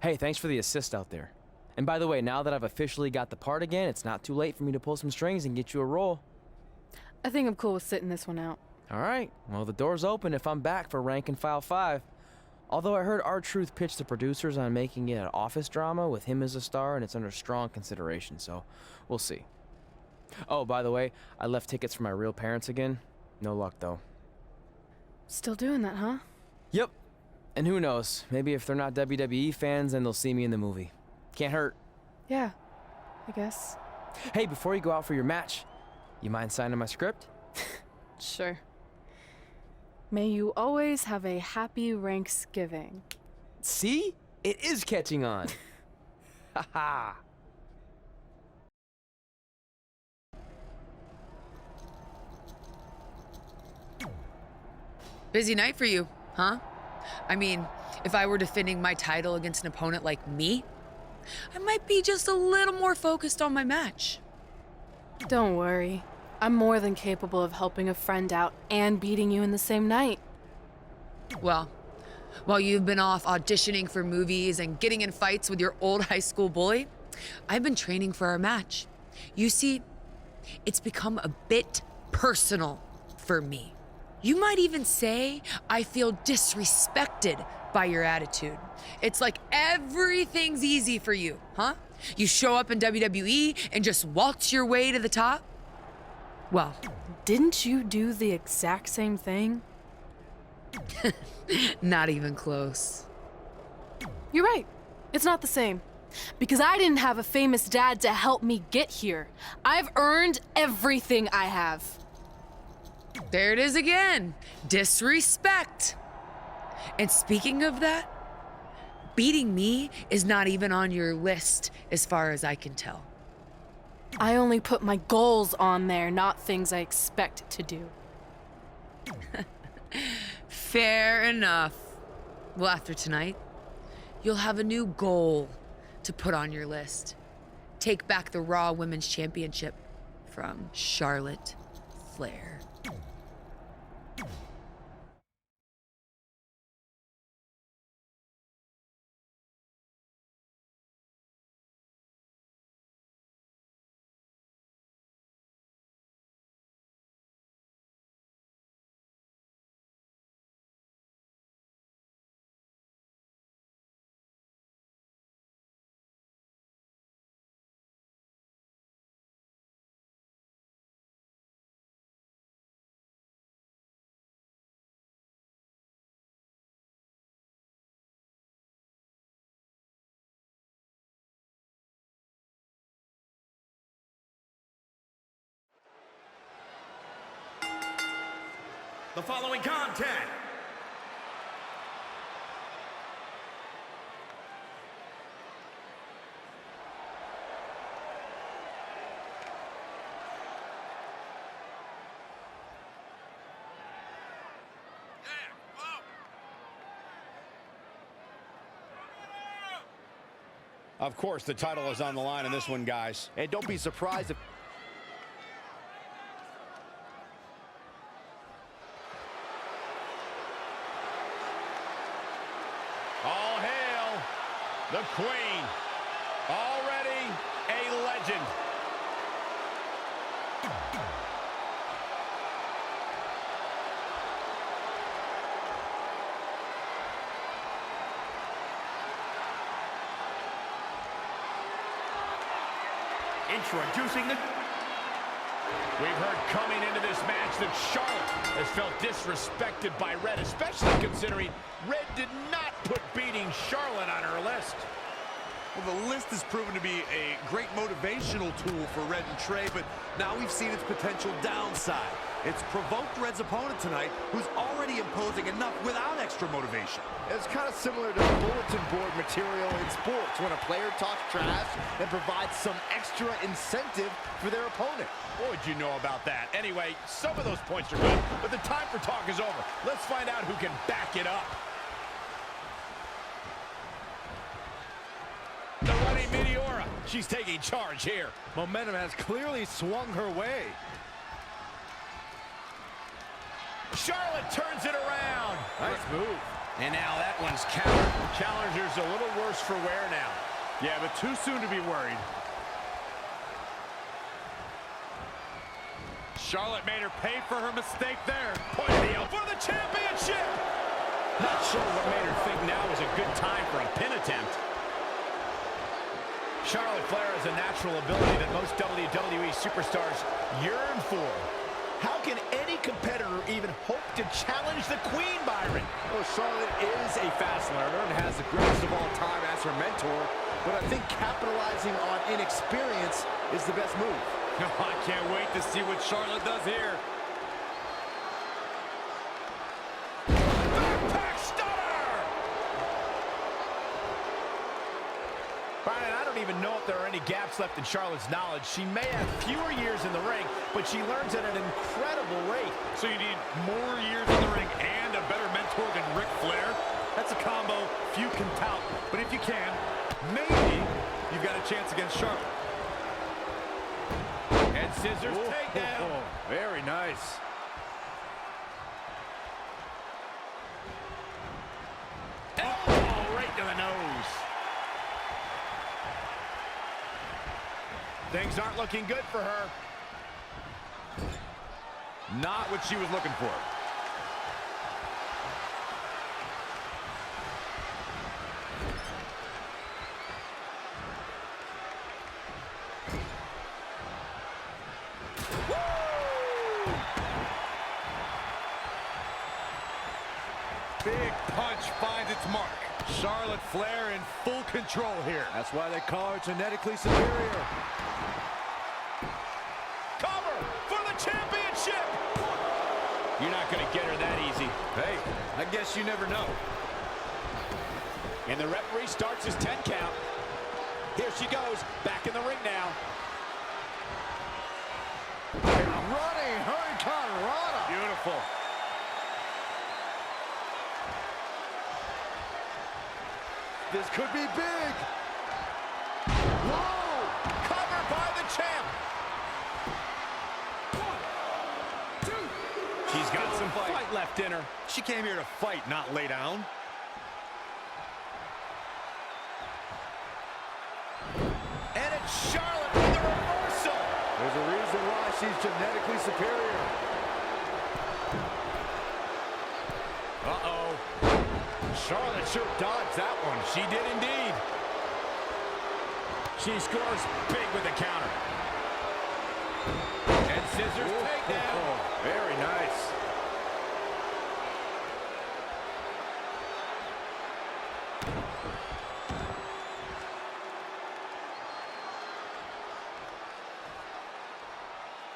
Hey, thanks for the assist out there. And by the way, now that I've officially got the part again, it's not too late for me to pull some strings and get you a role. I think I'm cool with sitting this one out. All right, well, the door's open if I'm back for Rank and File 5. Although I heard R-Truth pitch the producers on making it an office drama with him as a star, and it's under strong consideration, so we'll see. Oh, by the way, I left tickets for my real parents again. No luck, though. Still doing that, huh? Yep. And who knows, maybe if they're not WWE fans, then they'll see me in the movie. Can't hurt. Yeah, I guess. Hey, before you go out for your match, you mind signing my script? Sure. May you always have a happy Ranksgiving. See? It is catching on. Haha. Busy night for you, huh? I mean, if I were defending my title against an opponent like me, I might be just a little more focused on my match. Don't worry. I'm more than capable of helping a friend out and beating you in the same night. Well, while you've been off auditioning for movies and getting in fights with your old high school bully, I've been training for our match. You see, it's become a bit personal for me. You might even say I feel disrespected by your attitude. It's like everything's easy for you, huh? You show up in WWE and just waltz your way to the top? Well, Didn't you do the exact same thing? not even close. You're right. It's not the same. Because I didn't have a famous dad to help me get here. I've earned everything I have. There it is again. Disrespect. And speaking of that, beating me is not even on your list as far as I can tell. I only put my goals on there, not things I expect to do. Fair enough. Well, after tonight, you'll have a new goal to put on your list. Take back the Raw Women's Championship from Charlotte Flair. The following content Of course, the title is on the line in this one, guys. And don't be surprised if... All hail the Queen. Already a legend. introducing the... We've heard coming into this match that Charlotte has felt disrespected by Red, especially considering Red did not put beating Charlotte on her list. Well, the list has proven to be a great motivational tool for Red and Trey, but now we've seen its potential downside. It's provoked Red's opponent tonight, who's already imposing enough without extra motivation. It's kind of similar to the bulletin board material in sports when a player talks trash and provides some extra incentive for their opponent. What would you know about that? Anyway, some of those points are good, but the time for talk is over. Let's find out who can back it up. The running Meteora. She's taking charge here. Momentum has clearly swung her way. Charlotte turns it around. Nice move. And now that one's countered. Challenger's a little worse for wear now. Yeah, but too soon to be worried. Charlotte made her pay for her mistake there. Point of the elbow for the championship. Not sure what made her think now was a good time for a pin attempt. Charlotte Flair has a natural ability that most WWE superstars yearn for. How can any competitor even hope to challenge the Queen, Byron? Well, Charlotte is a fast learner and has the greatest of all time as her mentor, but I think capitalizing on inexperience is the best move. I can't wait to see what Charlotte does here. Backpack stunner! Byron, I don't even know if there are any gaps left in Charlotte's knowledge. She may have fewer years in the ring, but she learns at an incredible rate. So you need more years in the ring and a better mentor than Ric Flair? That's a combo few can tout. But if you can, maybe you've got a chance against Charlotte. And scissors takedown. Very nice. Elbow right to the nose. Things aren't looking good for her. Not what she was looking for. Big punch finds its mark. Charlotte Flair in full control here. That's why they call her genetically superior. Cover for the championship. You're not going to get her that easy. Hey, I guess you never know. And the referee starts his 10 count. Here she goes, back in the ring now. Running Hurricane Rana. Beautiful. This could be big. Whoa! Cover by the champ. 1, 2. She's got some fight left in her. She came here to fight, not lay down. And it's Charlotte with the reversal. There's a reason why she's genetically superior. Uh-oh. Charlotte sure dodged that one. She did indeed. She scores big with the counter. And scissors takedown. Very nice.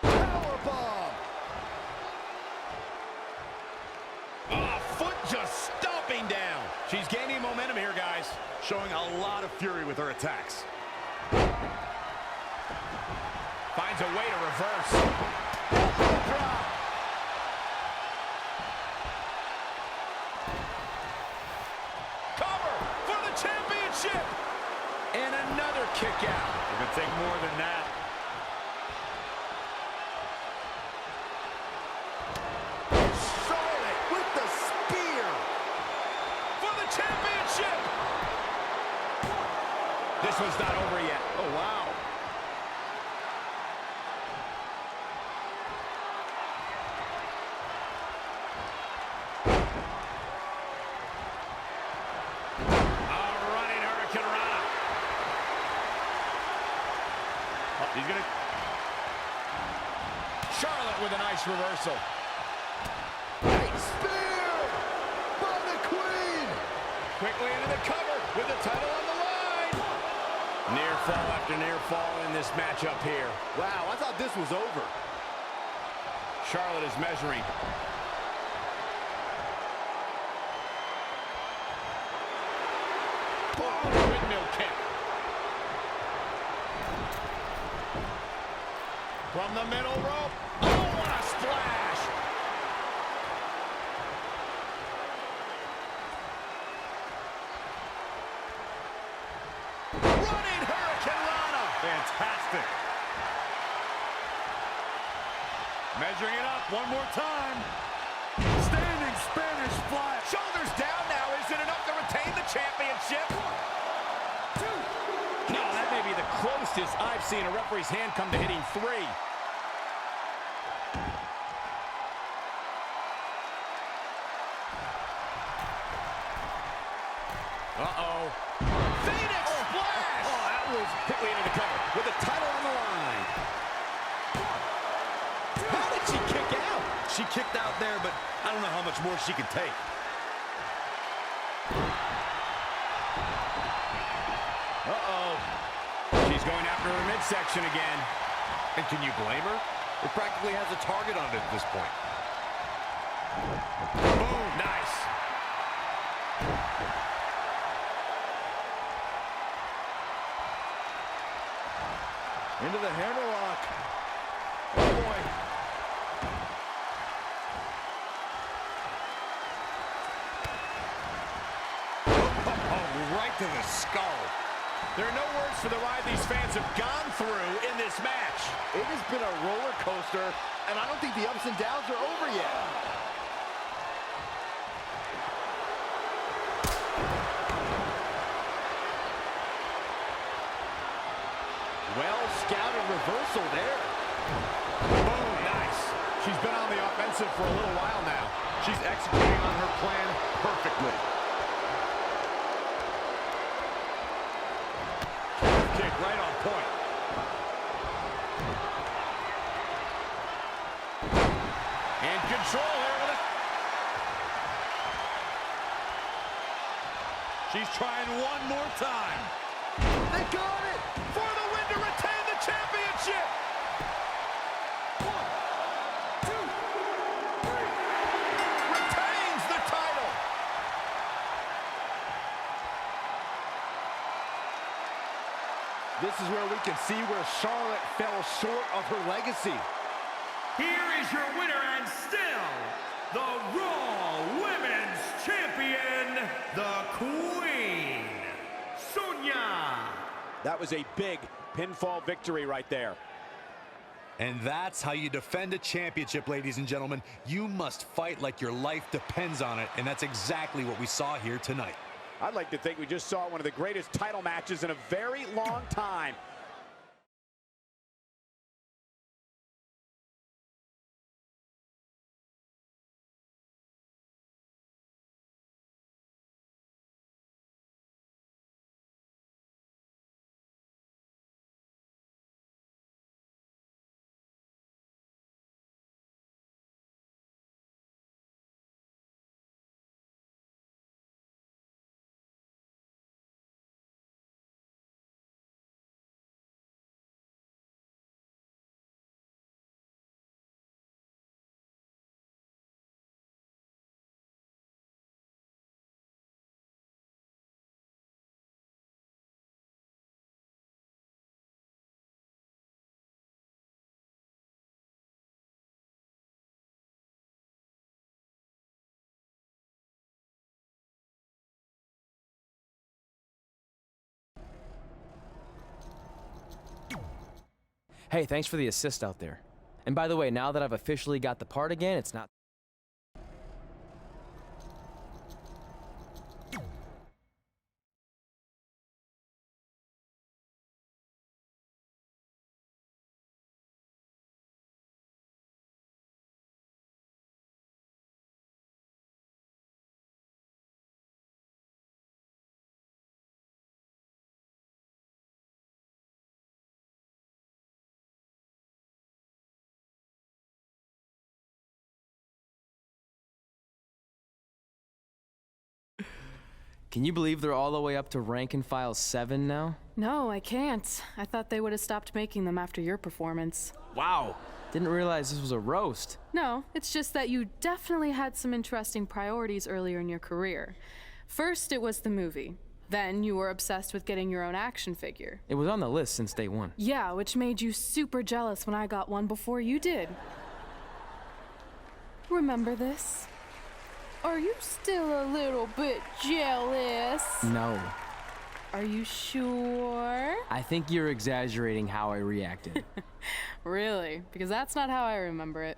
Powerbomb. Foot just stomping down. She's gaining momentum here, guys. Showing a lot of fury with her attacks. Finds a way to reverse. Drop. Cover for the championship. And another kick out. It could take more than that. Charlotte with the spear. For the championship. This one's not over yet. Oh, wow. Running Hurricane Rana. He's gonna... Charlotte with a nice reversal. Spear by the Queen. Quickly into the cover with the title on the line. Near fall after near fall in this matchup here. Wow, I thought this was over. Charlotte is measuring. Oh, windmill kick. From the middle rope. Oh, what a splash. Running Hurricane Rana. Fantastic. Measuring it up one more time. Standing Spanish fly. Shoulders down now. closest I've seen a referee's hand come to hitting 3. Uh-oh. Phoenix splash! Oh, that was quickly into the cover with the title on the line. How did she kick out? She kicked out there, but I don't know how much more she can take. Uh-oh. She's going after her midsection again. And can you blame her? It practically has a target on it at this point. Boom, nice. Into the hammerlock. Oh, boy. Oh, right to the skull. There are no words for the ride these fans have gone through in this match. It has been a roller coaster, and I don't think the ups and downs are over yet. Well-scouted reversal there. Boom, nice. She's been on the offensive for a little while now. She's executing on her plan perfectly. Kick right on point. And control here with it. She's trying one more time. They got it! For the win to retain the championship. 1, 2, 3. Retains the title. This is where we can see where Charlotte fell short of her legacy. Here is your winner and still the Raw Women's Champion, the Queen, Sonya. That was a big pinfall victory right there. And that's how you defend a championship, ladies and gentlemen. You must fight like your life depends on it, and that's exactly what we saw here tonight. I'd like to think we just saw one of the greatest title matches in a very long time. Hey, thanks for the assist out there. And by the way, now that I've officially got the part again, it's not Can you believe they're all the way up to rank and file 7 now? No, I can't. I thought they would have stopped making them after your performance. Wow. Didn't realize this was a roast. No, it's just that you definitely had some interesting priorities earlier in your career. First, it was the movie. Then you were obsessed with getting your own action figure. It was on the list since day one. Yeah, which made you super jealous when I got one before you did. Remember this? Are you still a little bit jealous? No. Are you sure? I think you're exaggerating how I reacted. Really? Because that's not how I remember it.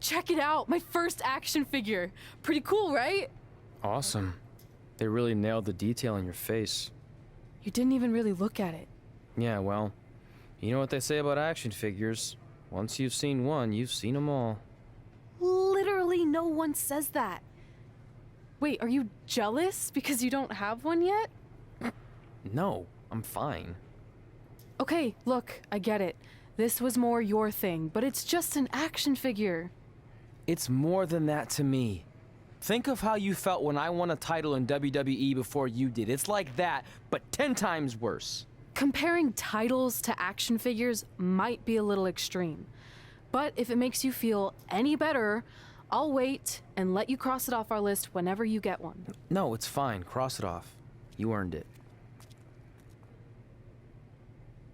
Check it out, my first action figure. Pretty cool, right? Awesome. They really nailed the detail in your face. You didn't even really look at it. Yeah, well, you know what they say about action figures. Once you've seen one, you've seen them all. Literally no one says that. Wait, are you jealous because you don't have one yet? No, I'm fine. Okay, look, I get it. This was more your thing, but it's just an action figure. It's more than that to me. Think of how you felt when I won a title in WWE before you did. It's like that, but 10 times worse. Comparing titles to action figures might be a little extreme. But if it makes you feel any better, I'll wait and let you cross it off our list whenever you get one. No, it's fine. Cross it off. You earned it.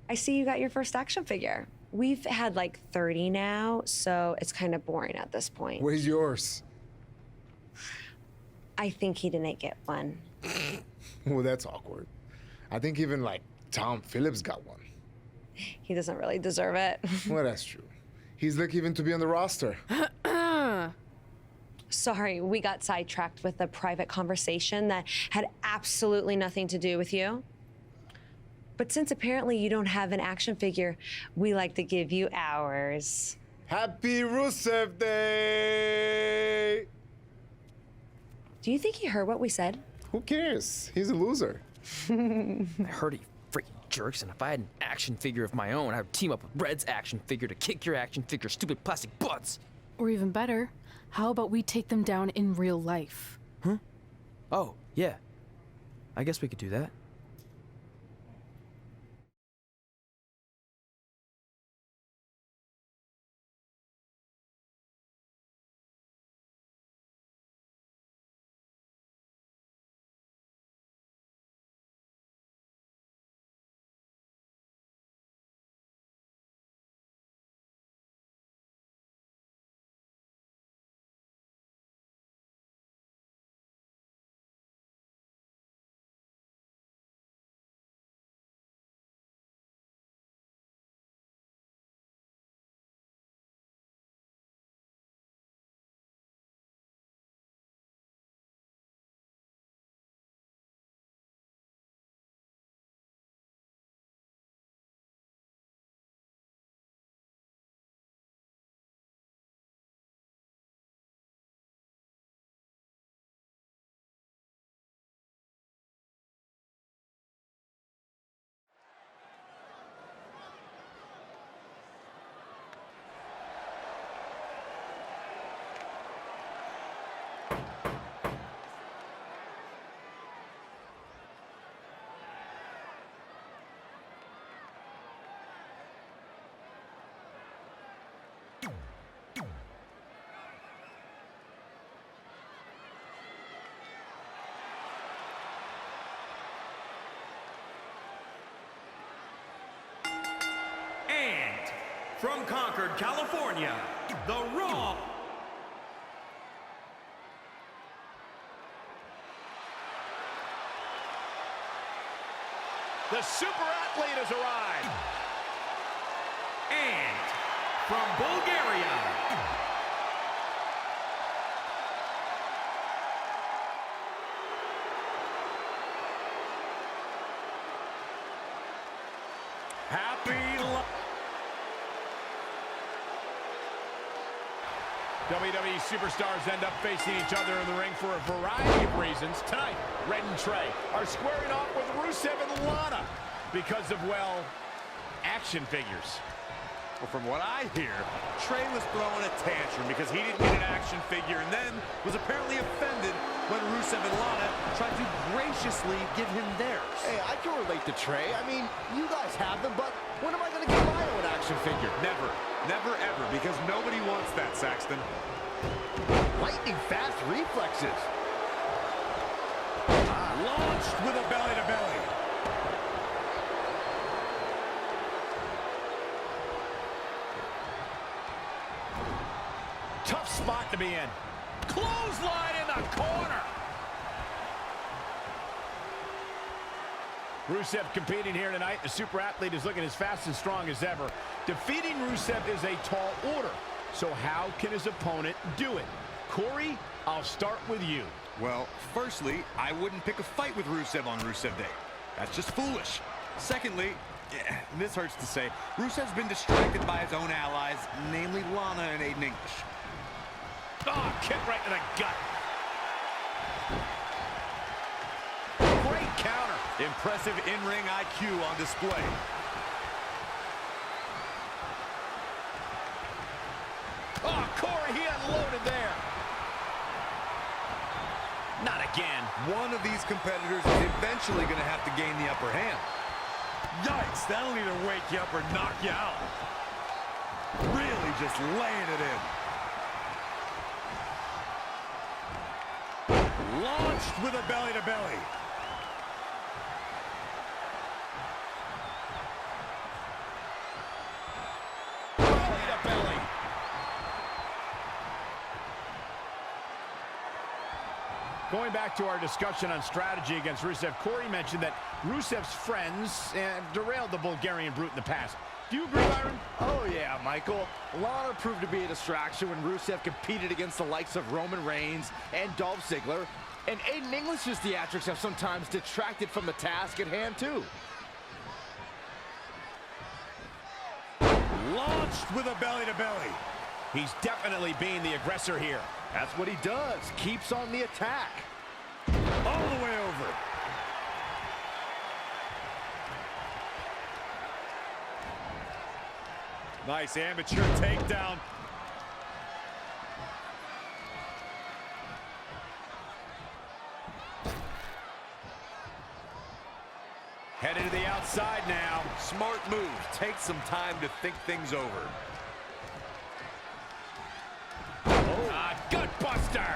I see you got your first action figure. We've had like 30 now, so it's kind of boring at this point. Where's yours? I think he didn't get one. Well, that's awkward. I think even like Tom Phillips got one. He doesn't really deserve it. Well, that's true. He's lucky even to be on the roster. Sorry, we got sidetracked with a private conversation that had absolutely nothing to do with you. But since apparently you don't have an action figure, we like to give you ours. Happy Rusev Day! Do you think he heard what we said? Who cares? He's a loser. I heard he freaking jerks, and if I had an action figure of my own, I would team up with Red's action figure to kick your action figure stupid plastic butts. Or even better, how about we take them down in real life? Huh? Oh, yeah. I guess we could do that. And from Concord, California, the Raw. The super athlete has arrived. And from Bulgaria, WWE superstars end up facing each other in the ring for a variety of reasons. Tonight, Red and Trey are squaring off with Rusev and Lana because of, well, action figures. Well, from what I hear, Trey was throwing a tantrum because he didn't get an action figure and then was apparently offended when Rusev and Lana tried to graciously give him theirs. Hey, I can relate to Trey. I mean, you guys have them, but when am I going to get my own action figure? Never. Never, ever, because nobody wants that, Saxton. Lightning fast reflexes. Launched with a belly-to-belly. Tough spot to be in. Clothesline in the corner. Rusev competing here tonight. The super athlete is looking as fast and strong as ever. Defeating Rusev is a tall order. So how can his opponent do it? Corey, I'll start with you. Well, firstly, I wouldn't pick a fight with Rusev on Rusev Day. That's just foolish. Secondly, this hurts to say, Rusev's been distracted by his own allies, namely Lana and Aiden English. Oh, kick right in the gut. Great counter. Impressive in-ring IQ on display. Oh, Corey, he unloaded there. Not again. One of these competitors is eventually going to have to gain the upper hand. Yikes, that'll either wake you up or knock you out. Really just laying it in. Launched with a belly-to-belly. Belly-to-belly. Going back to our discussion on strategy against Rusev, Corey mentioned that Rusev's friends derailed the Bulgarian Brute in the past. Do you agree, Byron? Oh, yeah, Michael. Lana proved to be a distraction when Rusev competed against the likes of Roman Reigns and Dolph Ziggler. And Aiden English's theatrics have sometimes detracted from the task at hand, too. Launched with a belly-to-belly. He's definitely being the aggressor here. That's what he does. Keeps on the attack. All the way over. Nice amateur takedown. Headed to the outside now. Smart move. Take some time to think things over. Gut buster.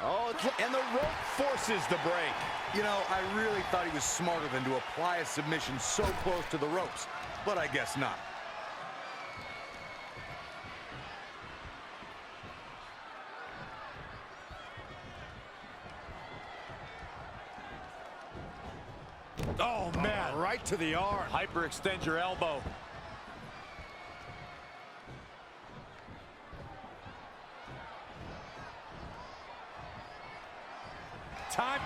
Oh, And the rope forces the break. You know, I really thought he was smarter than to apply a submission so close to the ropes, but I guess not. Oh, man, right to the arm. Hyperextend your elbow. Time.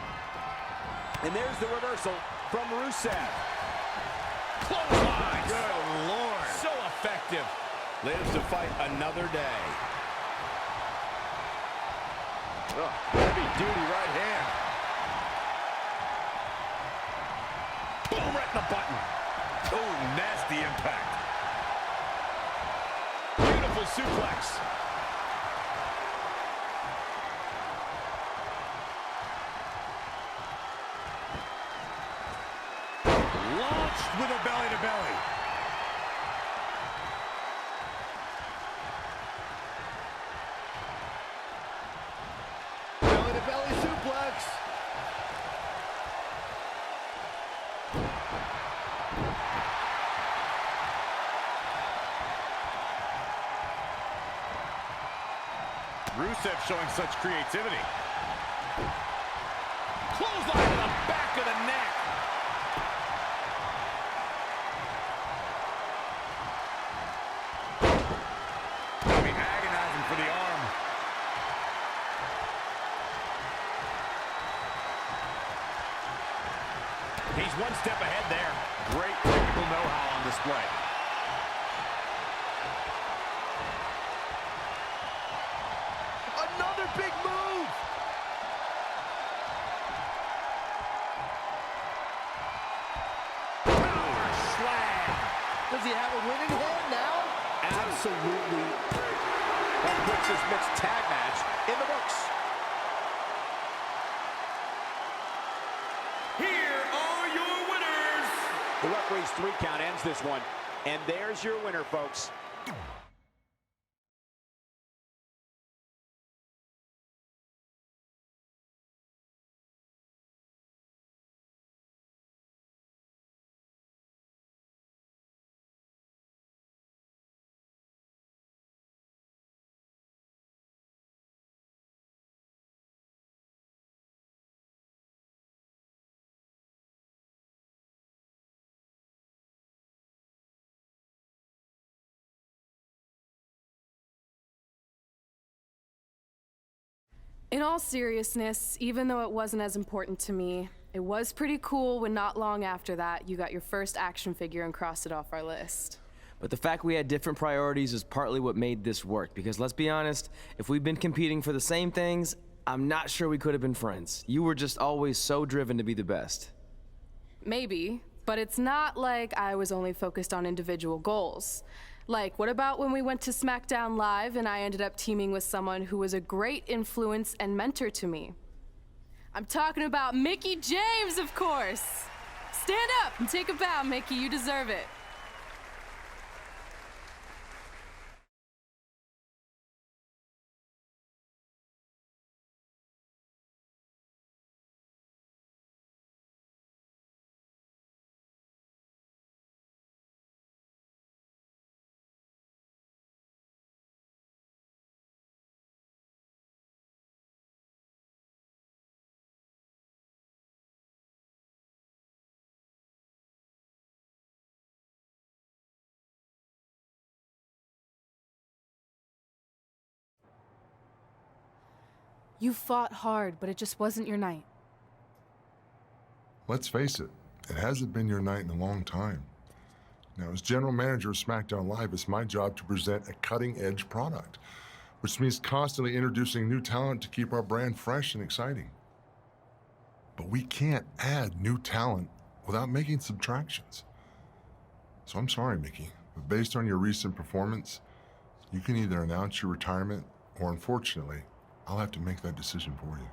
And there's the reversal from Rusev. Clothesline. Good Lord. So effective. Lives to fight another day. Heavy duty right hand. Boom, right in the button. Oh, nasty impact. Beautiful suplex. Launched with a belly-to-belly. belly-to-belly suplex. Rusev showing such creativity. Clothesline to the back of the neck. Gonna be agonizing for the arm. He's one step ahead there. Great technical know-how on display. Another big move. Power slam. Does he have a winning hand now? Absolutely. That puts this mixed tag match in the books. Here are your winners. The referee's 3 count ends this one. And there's your winner, folks. In all seriousness, even though it wasn't as important to me, it was pretty cool when not long after that, you got your first action figure and crossed it off our list. But the fact we had different priorities is partly what made this work, because let's be honest, if we'd been competing for the same things, I'm not sure we could have been friends. You were just always so driven to be the best. Maybe, but it's not like I was only focused on individual goals. Like, what about when we went to Smackdown Live and I ended up teaming with someone who was a great influence and mentor to me? I'm talking about Mickie James, of course! Stand up and take a bow, Mickie, you deserve it. You fought hard, but it just wasn't your night. Let's face it, it hasn't been your night in a long time. Now, as general manager of SmackDown Live, it's my job to present a cutting-edge product, which means constantly introducing new talent to keep our brand fresh and exciting. But we can't add new talent without making subtractions. So I'm sorry, Mickie, but based on your recent performance, you can either announce your retirement or, unfortunately, I'll have to make that decision for you.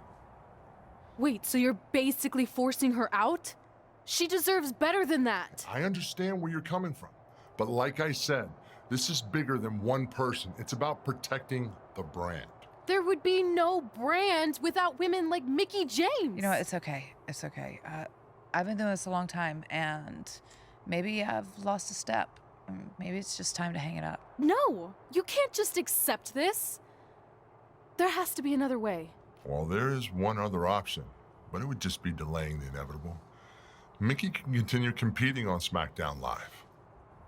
Wait, so you're basically forcing her out? She deserves better than that. I understand where you're coming from, but like I said, this is bigger than one person. It's about protecting the brand. There would be no brand without women like Mickie James. You know what? It's okay. It's okay. I've been doing this a long time, and maybe I've lost a step. Maybe it's just time to hang it up. No, you can't just accept this. There has to be another way. Well, there is one other option, but it would just be delaying the inevitable. Mickie can continue competing on SmackDown Live,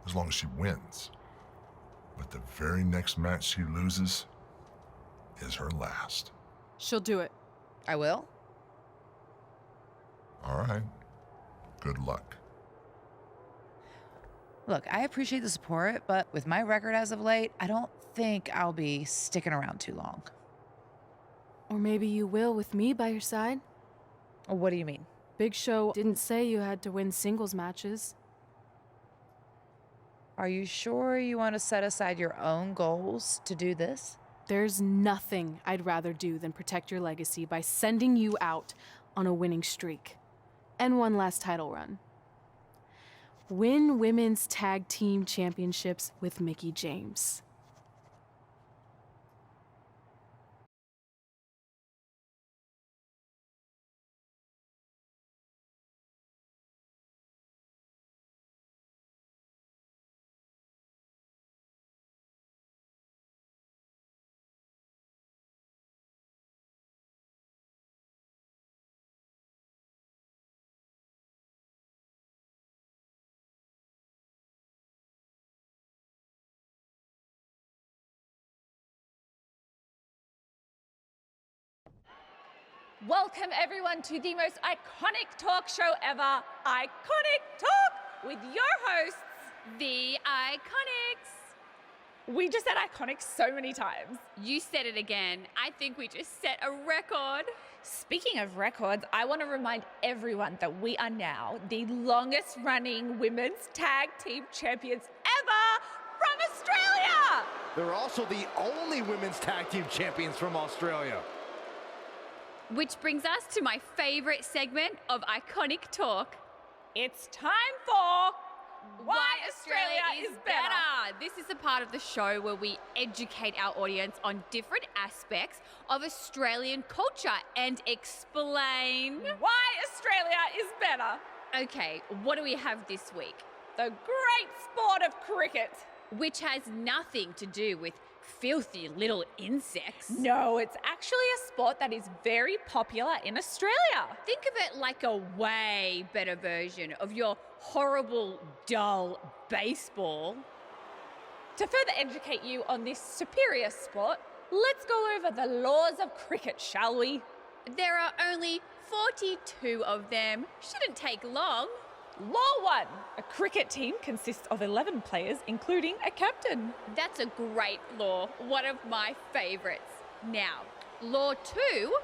as long as she wins. But the very next match she loses is her last. She'll do it. I will? All right. Good luck. Look, I appreciate the support, but with my record as of late, I don't think I'll be sticking around too long. Or maybe you will with me by your side. What do you mean? Big Show didn't say you had to win singles matches. Are you sure you want to set aside your own goals to do this? There's nothing I'd rather do than protect your legacy by sending you out on a winning streak. And one last title run. Win women's tag team championships with Mickie James. Welcome everyone to the most iconic talk show ever, Iconic Talk, with your hosts, The Iconics. We just said iconic so many times. You said it again. I think we just set a record. Speaking of records, I want to remind everyone that we are now the longest running women's tag team champions ever from Australia. They're also the only women's tag team champions from Australia. Which brings us to my favorite segment of Iconic Talk. It's time for Why Australia is Better. This is a part of the show where we educate our audience on different aspects of Australian culture and explain why Australia is better. Okay, what do we have this week? The great sport of cricket. Which has nothing to do with filthy little insects. No, it's actually a sport that is very popular in Australia. Think of it like a way better version of your horrible, dull baseball. To further educate you on this superior sport, let's go over the laws of cricket, shall we? There are only 42 of them. Shouldn't take long. Law 1. A cricket team consists of 11 players, including a captain. That's a great law, one of my favorites. Now, law 2.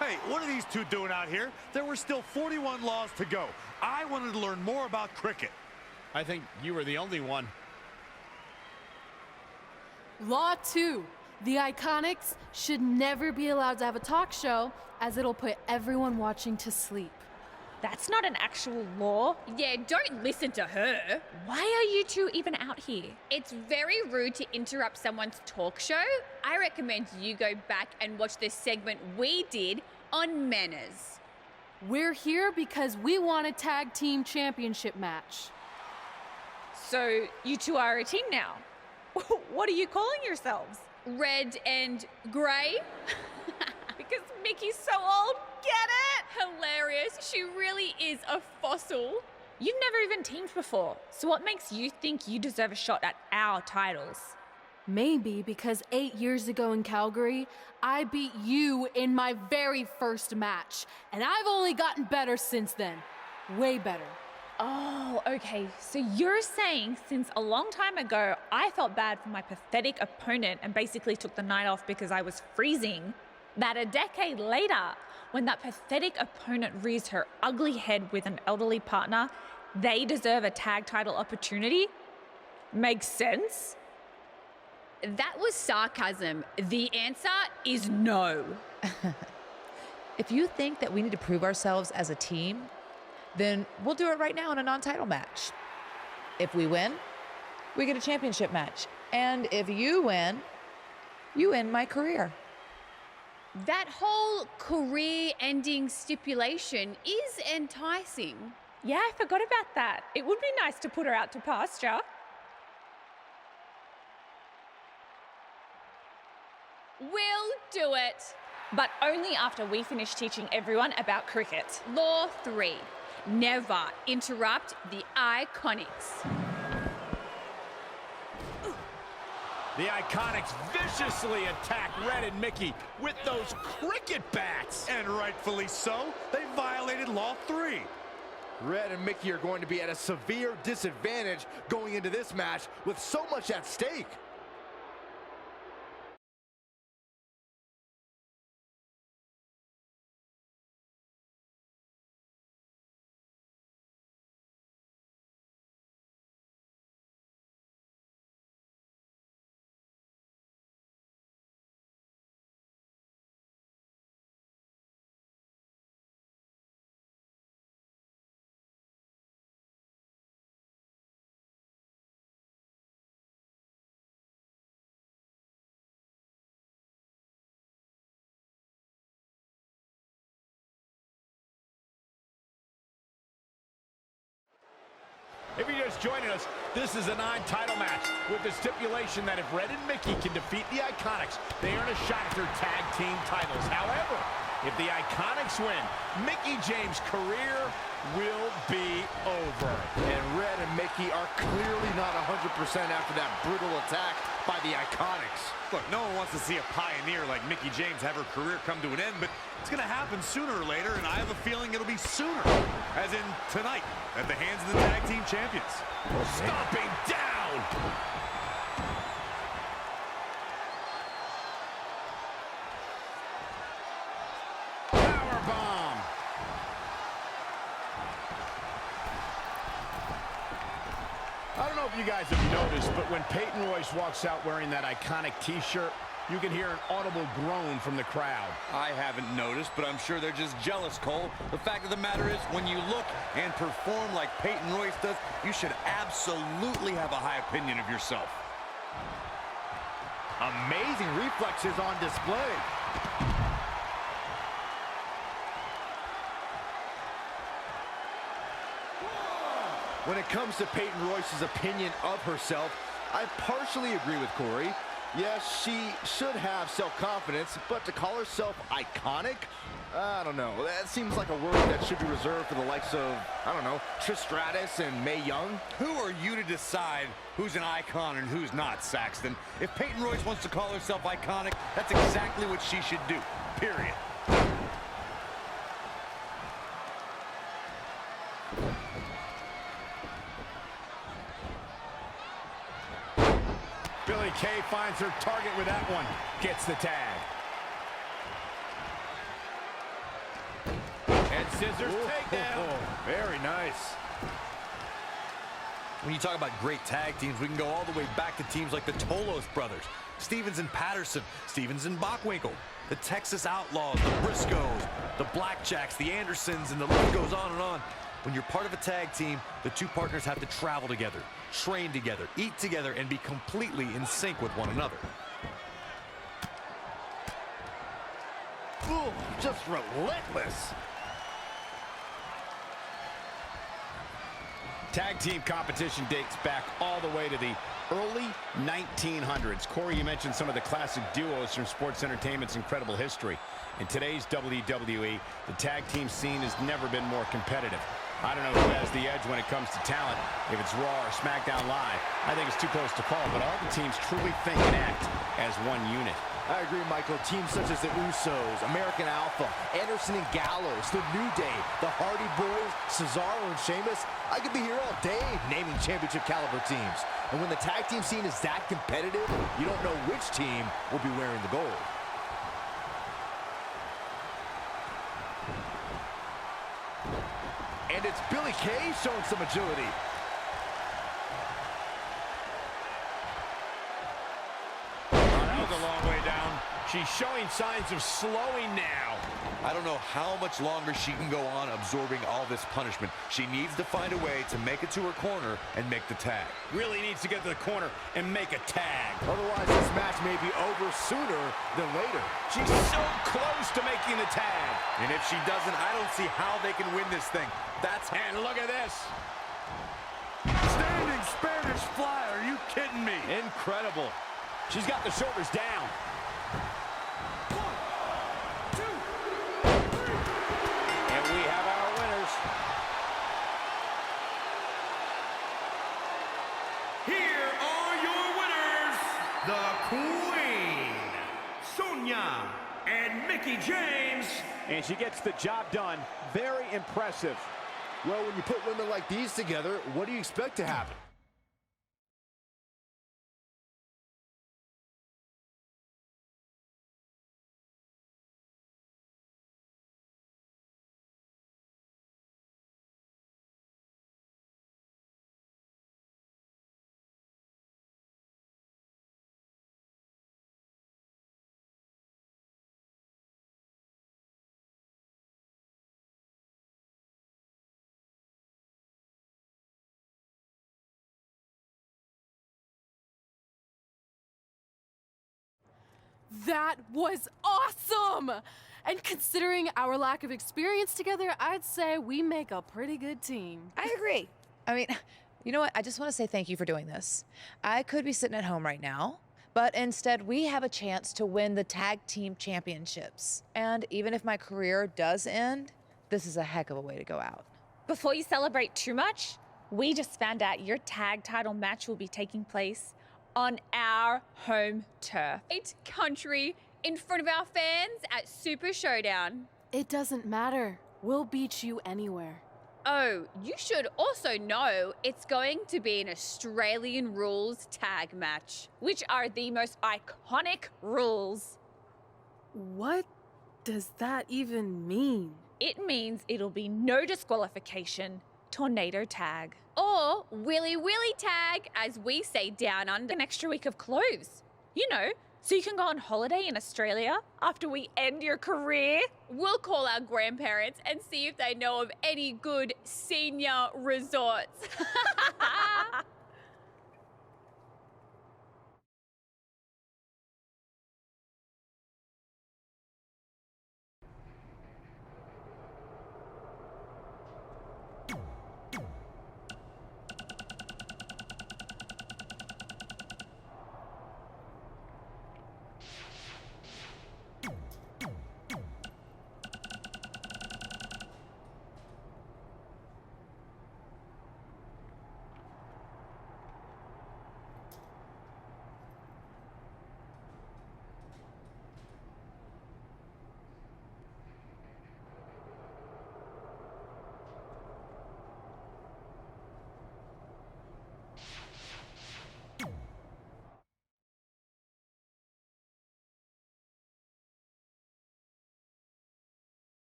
Hey, what are these two doing out here? There were still 41 laws to go. I wanted to learn more about cricket. I think you were the only one. Law 2. The Iconics should never be allowed to have a talk show, as it'll put everyone watching to sleep. That's not an actual law. Yeah, don't listen to her. Why are you two even out here? It's very rude to interrupt someone's talk show. I recommend you go back and watch the segment we did on manners. We're here because we want a tag team championship match. So you two are a team now. What are you calling yourselves? Red and grey? Because Mickey's so old. Get it? Hilarious. She really is a fossil. You've never even teamed before. So what makes you think you deserve a shot at our titles? Maybe because 8 years ago in Calgary, I beat you in my very first match. And I've only gotten better since then. Way better. Oh, okay. So you're saying since a long time ago, I felt bad for my pathetic opponent and basically took the night off because I was freezing, that a decade later, when that pathetic opponent rears her ugly head with an elderly partner, they deserve a tag title opportunity? Makes sense? That was sarcasm. The answer is no. If you think that we need to prove ourselves as a team, then we'll do it right now in a non-title match. If we win, we get a championship match. And if you win my career. That whole career-ending stipulation is enticing. Yeah, I forgot about that. It would be nice to put her out to pasture. We'll do it. But only after we finish teaching everyone about cricket. Law 3. Never interrupt the Iconics. The Iconics viciously attack Red and Mickey with those cricket bats. And rightfully so. They violated Law 3. Red and Mickey are going to be at a severe disadvantage going into this match with so much at stake. If you're just joining us, this is a non-title match with the stipulation that if Red and Mickey can defeat the Iconics, they earn a shot at their tag team titles. However, if the Iconics win, Mickey James' career will be over. And Red and Mickey are clearly not 100% after that brutal attack by the Iconics. Look, no one wants to see a pioneer like Mickey James have her career come to an end, but it's going to happen sooner or later, and I have a feeling it'll be sooner, as in tonight, at the hands of the tag team champions. Stomping down! Powerbomb! I don't know if you guys have noticed, but when Peyton Royce walks out wearing that iconic t-shirt, you can hear an audible groan from the crowd. I haven't noticed, but I'm sure they're just jealous, Cole. The fact of the matter is, when you look and perform like Peyton Royce does, you should absolutely have a high opinion of yourself. Amazing reflexes on display. When it comes to Peyton Royce's opinion of herself, I partially agree with Corey. Yes, she should have self-confidence, but to call herself iconic? I don't know. That seems like a word that should be reserved for the likes of, I don't know, Trish Stratus and Mae Young. Who are you to decide who's an icon and who's not, Saxton? If Peyton Royce wants to call herself iconic, that's exactly what she should do, period. Billie Kay finds her target with that one. Gets the tag. And scissors takedown. Very nice. When you talk about great tag teams, we can go all the way back to teams like the Tolos brothers, Stevens and Patterson, Stevens and Bockwinkel, the Texas Outlaws, the Briscoes, the Blackjacks, the Andersons, and the list goes on and on. When you're part of a tag team, the two partners have to travel together, train together, eat together, and be completely in sync with one another. Ooh, just relentless. Tag team competition dates back all the way to the early 1900s. Corey, you mentioned some of the classic duos from sports entertainment's incredible history. In today's WWE, the tag team scene has never been more competitive. I don't know who has the edge when it comes to talent, if it's Raw or Smackdown Live. I think it's too close to call, but all the teams truly think and act as one unit. I agree, Michael. Teams such as the Usos, American Alpha, Anderson and Gallows, The New Day, the Hardy Boys, Cesaro and Sheamus. I could be here all day naming championship caliber teams. And when the tag team scene is that competitive, you don't know which team will be wearing the gold. And it's Billie Kay showing some agility. That was a long way down. She's showing signs of slowing now. I don't know how much longer she can go on absorbing all this punishment. She needs to find a way to make it to her corner and make the tag. Really needs to get to the corner and make a tag. Otherwise, this match may be over sooner than later. She's so close to making the tag. And if she doesn't, I don't see how they can win this thing. And look at this. Standing Spanish fly, are you kidding me? Incredible. She's got the shoulders down. 1, 2, 3. And we have our winners. Here are your winners, the Queen, Sonya and Mickie James. And she gets the job done. Very impressive. Well, when you put women like these together, what do you expect to happen? That was awesome! And considering our lack of experience together, I'd say we make a pretty good team. I agree. I mean, you know what? I just want to say thank you for doing this. I could be sitting at home right now, but instead we have a chance to win the tag team championships. And even if my career does end, this is a heck of a way to go out. Before you celebrate too much, we just found out your tag title match will be taking place on our home turf. It's country in front of our fans at Super Showdown. It doesn't matter. We'll beat you anywhere. Oh, you should also know it's going to be an Australian rules tag match. Which are the most iconic rules. What does that even mean? It means it'll be no disqualification, tornado tag. Or Willy Willy tag, as we say down under. An extra week of clothes. You know, so you can go on holiday in Australia after we end your career. We'll call our grandparents and see if they know of any good senior resorts.